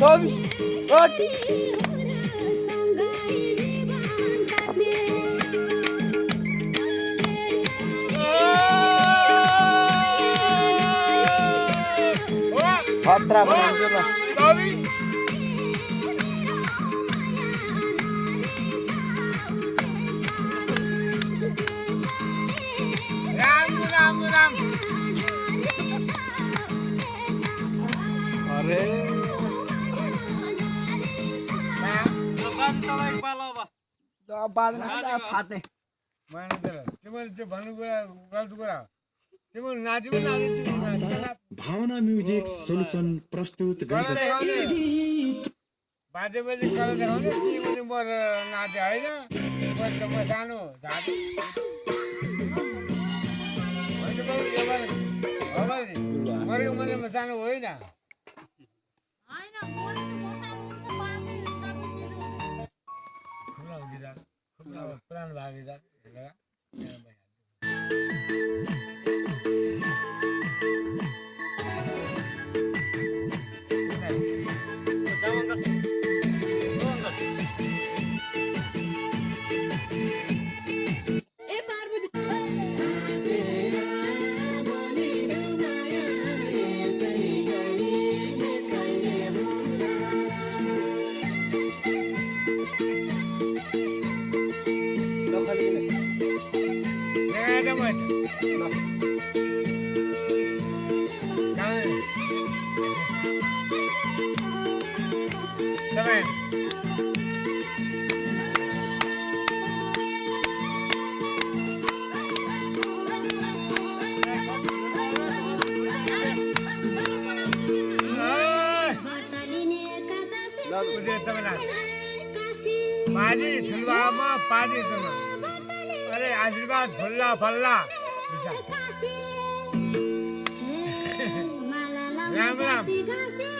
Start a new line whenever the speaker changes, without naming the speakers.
24 hot खतरा बनाउँछु ल
24 राम
अरे बाजना फाट्ने
तिमीले भन्नु कुरा गलत कुरा तिमीले नाची पनि नाच्यो
भावना म्युजिक सोल्युसन प्रस्तुत
बाजे बाजे गरेर देखाउने तिमीले म नाचे होइन म सानो झाँटी मरेको मान्छे म सानो होइन पुरानो भागीदार पाजी ठुलबामा पाजी अरे आशीर्वाद फुल्ला फल्ला राम राम